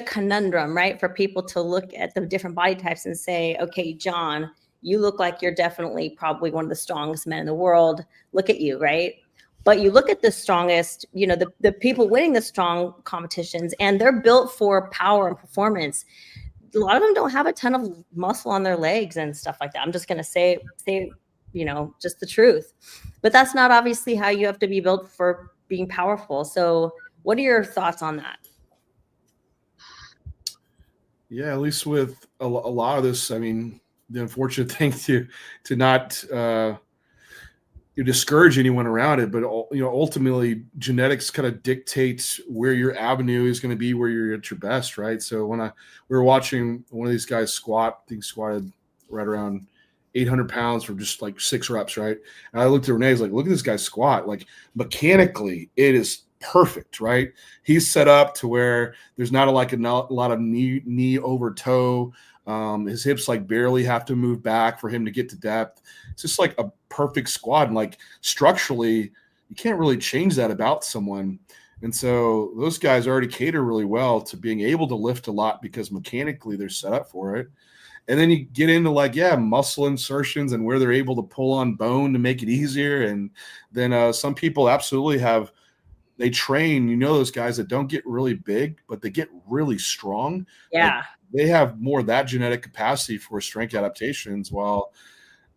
conundrum, right? For people to look at the different body types and say, okay, John, you look like you're definitely probably one of the strongest men in the world. Look at you, right? But you look at the strongest, the people winning the strong competitions, and they're built for power and performance. A lot of them don't have a ton of muscle on their legs and stuff like that. I'm just going to say, just the truth. But that's not obviously how you have to be built for being powerful. So what are your thoughts on that? Yeah, at least with a lot of this, I mean, the unfortunate thing to not discourage anyone around it, but ultimately genetics kind of dictates where your avenue is going to be, where you're at your best, right? So when we were watching one of these guys squat, I think squatted right around 800 pounds for just like 6 reps, right? And I looked at Renee, I was like, look at this guy squat. Like mechanically, it is perfect, right? He's set up to where there's not a lot of knee over toe. His hips like barely have to move back for him to get to depth. It's just like a perfect squat. And like structurally, you can't really change that about someone. And so those guys already cater really well to being able to lift a lot because mechanically they're set up for it. And then you get into muscle insertions and where they're able to pull on bone to make it easier. And then some people absolutely they train, those guys that don't get really big, but they get really strong. Yeah. They have more of that genetic capacity for strength adaptations. While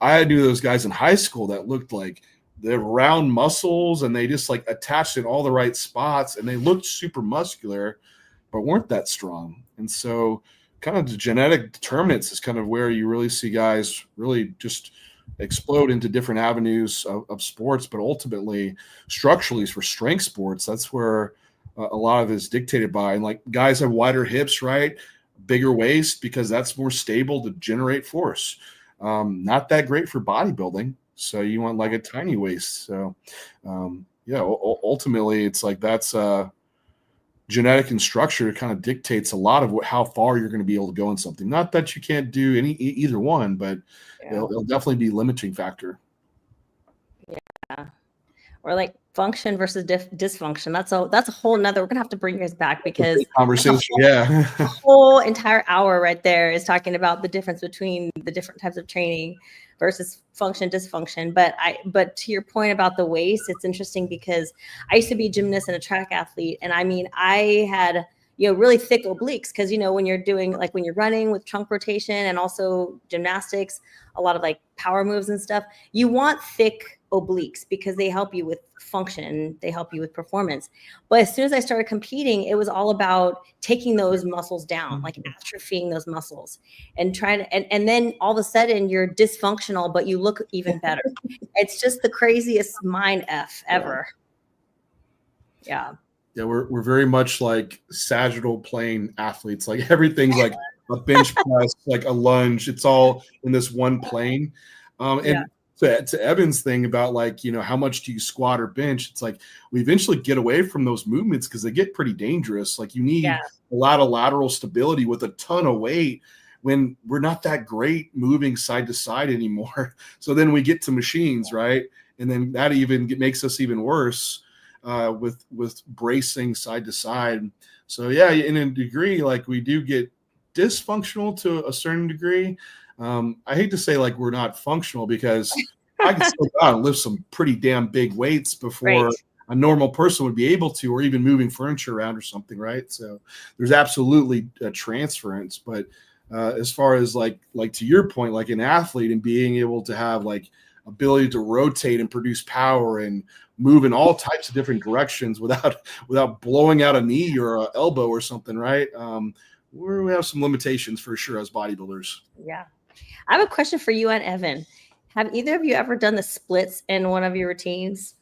I knew those guys in high school that looked like they have round muscles and they just like attached in all the right spots and they looked super muscular, but weren't that strong. And so kind of the genetic determinants is kind of where you really see guys really just explode into different avenues of sports, but ultimately structurally for strength sports, that's where a lot of it is dictated by. And like guys have wider hips, right? Bigger waist because that's more stable to generate force. Not that great for bodybuilding. So you want like a tiny waist. So ultimately it's like that's genetic and structure kind of dictates a lot of how far you're going to be able to go in something. Not that you can't do either one, but it'll definitely be a limiting factor. Yeah. Or like function versus dysfunction. That's a whole nother. We're gonna have to bring you guys back because conversation. Yeah, the whole entire hour right there is talking about the difference between the different types of training versus function, dysfunction. But to your point about the waist, it's interesting because I used to be a gymnast and a track athlete, and I mean, I had really thick obliques because when you're doing when you're running with trunk rotation and also gymnastics, a lot of like power moves and stuff, you want thick obliques because they help you with function, they help you with performance. But as soon as I started competing, it was all about taking those muscles down, like atrophying those muscles and trying to, and then all of a sudden you're dysfunctional, but you look even better. It's just the craziest mind F ever. Yeah. Yeah, we're very much like sagittal plane athletes. Like everything's like a bench press, like a lunge. It's all in this one plane. And to Evan's thing about like, how much do you squat or bench? It's like we eventually get away from those movements because they get pretty dangerous. Like you need a lot of lateral stability with a ton of weight when we're not that great moving side to side anymore. So then we get to machines, right? And then that even makes us even worse. With bracing side to side. So yeah, in a degree, like we do get dysfunctional to a certain degree. I hate to say like we're not functional because I can still go out and lift some pretty damn big weights before a normal person would be able to, or even moving furniture around or something, right? So there's absolutely a transference. But as far as like to your point, like an athlete and being able to have like ability to rotate and produce power and move in all types of different directions without blowing out a knee or an elbow or something, right? We have some limitations for sure as bodybuilders. Yeah. I have a question for you and Evan. Have either of you ever done the splits in one of your routines?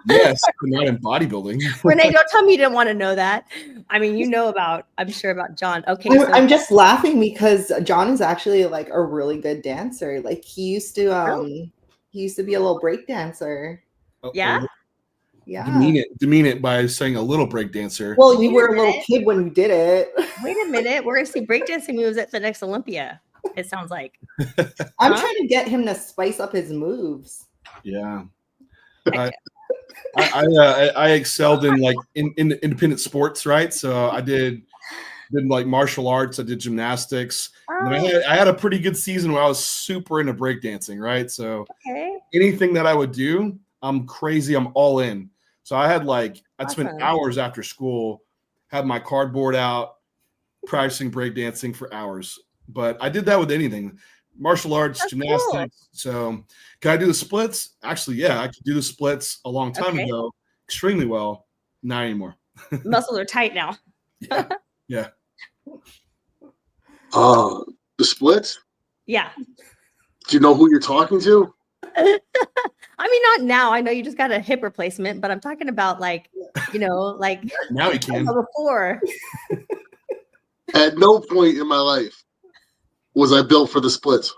Yes, not in bodybuilding. Renee, don't tell me you didn't want to know that. I mean, I'm sure about John. Okay. I'm just laughing because John is actually like a really good dancer. Like he used to be a little break dancer. Yeah. Yeah. Demean it by saying a little break dancer. Well, you were a little kid when you did it. Wait a minute. We're going to see breakdancing moves at the next Olympia. It sounds like. I'm trying to get him to spice up his moves. Yeah. I excelled in like in independent sports, right? So I did like martial arts. I did gymnastics. And I had a pretty good season where I was super into breakdancing, right? So anything that I would do, I'm crazy. I'm all in. So I'd spend hours after school, have my cardboard out, practicing breakdancing for hours. But I did that with anything. Martial arts, gymnastics. Cool. So can I do the splits? Actually, yeah, I could do the splits a long time ago extremely well. Not anymore. Muscles are tight now. Yeah. The splits? Yeah. Do you know who you're talking to? I mean, not now. I know you just got a hip replacement, but I'm talking about like now you can. Before. At no point in my life was I built for the splits.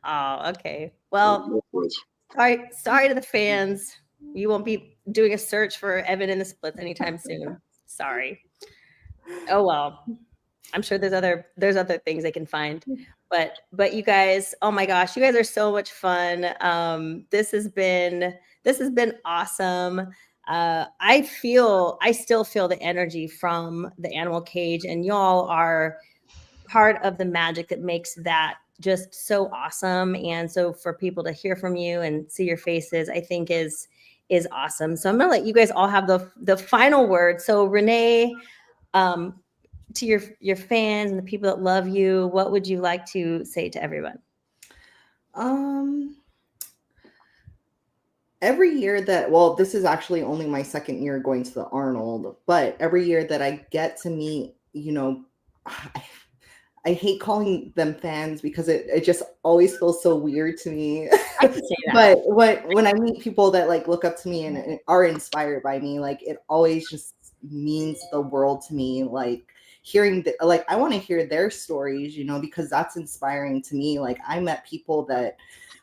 Oh, okay. Well, sorry to the fans. You won't be doing a search for Evan in the splits anytime soon. Sorry. Oh well. I'm sure there's other things they can find. But you guys, oh my gosh, you guys are so much fun. This has been awesome. I still feel the energy from the animal cage, and y'all are part of the magic that makes that just so awesome. And so for people to hear from you and see your faces, I think is awesome. So I'm gonna let you guys all have the final word. So Renee, to your fans and the people that love you, what would you like to say to everyone? Every year this is actually only my second year going to the Arnold, but every year that I get to meet, I hate calling them fans because it just always feels so weird to me. I can say that. But when I meet people that like look up to me and are inspired by me, like it always just means the world to me. Like hearing I want to hear their stories, because that's inspiring to me. Like I met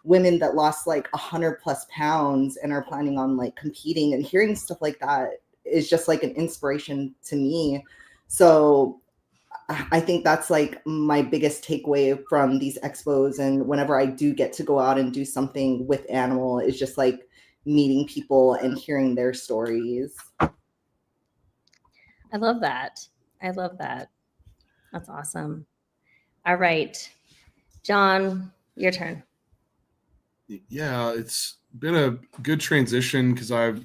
women that lost like 100+ pounds and are planning on like competing, and hearing stuff like that is just like an inspiration to me. So I think that's like my biggest takeaway from these expos. And whenever I do get to go out and do something with animal, is just like meeting people and hearing their stories. I love that. I love that. That's awesome. All right, John, your turn. Yeah, it's been a good transition because I've,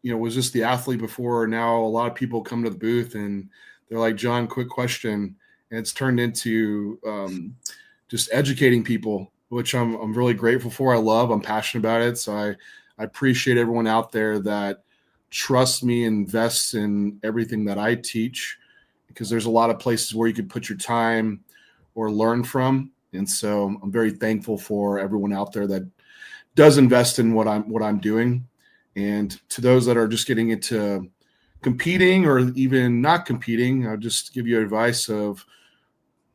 was just the athlete before. Now a lot of people come to the booth and they're like, John, quick question. And it's turned into just educating people, which I'm really grateful for. I'm passionate about it. So I appreciate everyone out there that trusts me, invests in everything that I teach, because there's a lot of places where you could put your time or learn from. And so I'm very thankful for everyone out there that does invest in what I'm doing. And to those that are just getting into competing or even not competing, I'll just give you advice of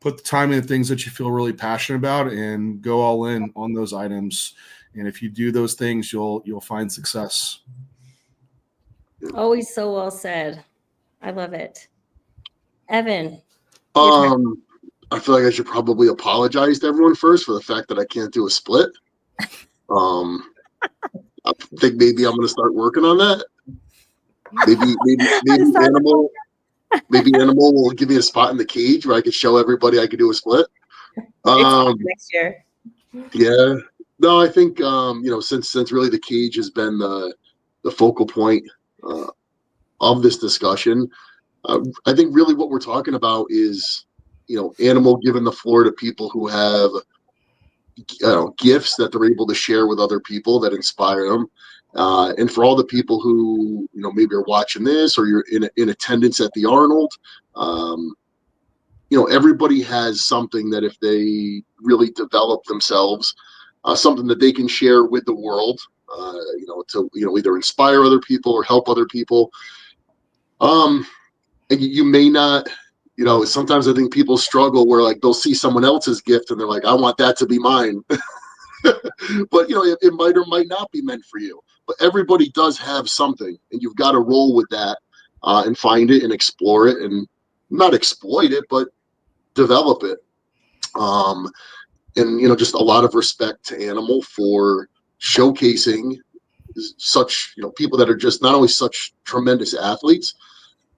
put the time into things that you feel really passionate about and go all in on those items. And if you do those things, you'll find success. Always so well said. I love it. Evan. I feel like I should probably apologize to everyone first for the fact that I can't do a split. I think maybe I'm going to start working on that. Maybe Animal will give me a spot in the cage where I can show everybody I can do a split. Next year. Yeah. No, I think since really the cage has been the focal point of this discussion, I think really what we're talking about is Animal giving the floor to people who have gifts that they're able to share with other people that inspire them. And for all the people who, maybe are watching this or you're in attendance at the Arnold, everybody has something that if they really develop themselves, something that they can share with the world, to, either inspire other people or help other people. And you may not, sometimes I think people struggle where like they'll see someone else's gift and they're like, I want that to be mine. But it might or might not be meant for you. But everybody does have something, and you've got to roll with that and find it and explore it and not exploit it, but develop it. And just a lot of respect to Animal for showcasing such people that are just not only such tremendous athletes,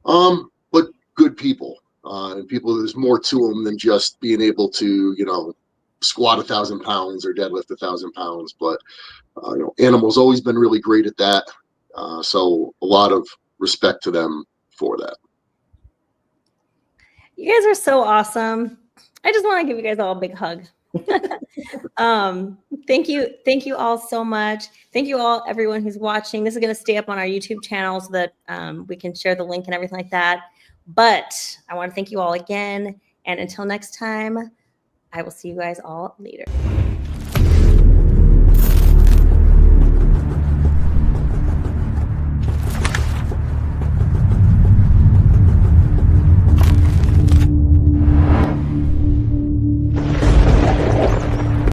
but good people. And people, there's more to them than just being able to, squat 1,000 pounds or deadlift 1,000 pounds. But, Animal's always been really great at that. So a lot of respect to them for that. You guys are so awesome. I just want to give you guys all a big hug. Thank you all so much. Thank you all, everyone who's watching. This is going to stay up on our YouTube channel so that we can share the link and everything like that. But I want to thank you all again. And until next time, I will see you guys all later.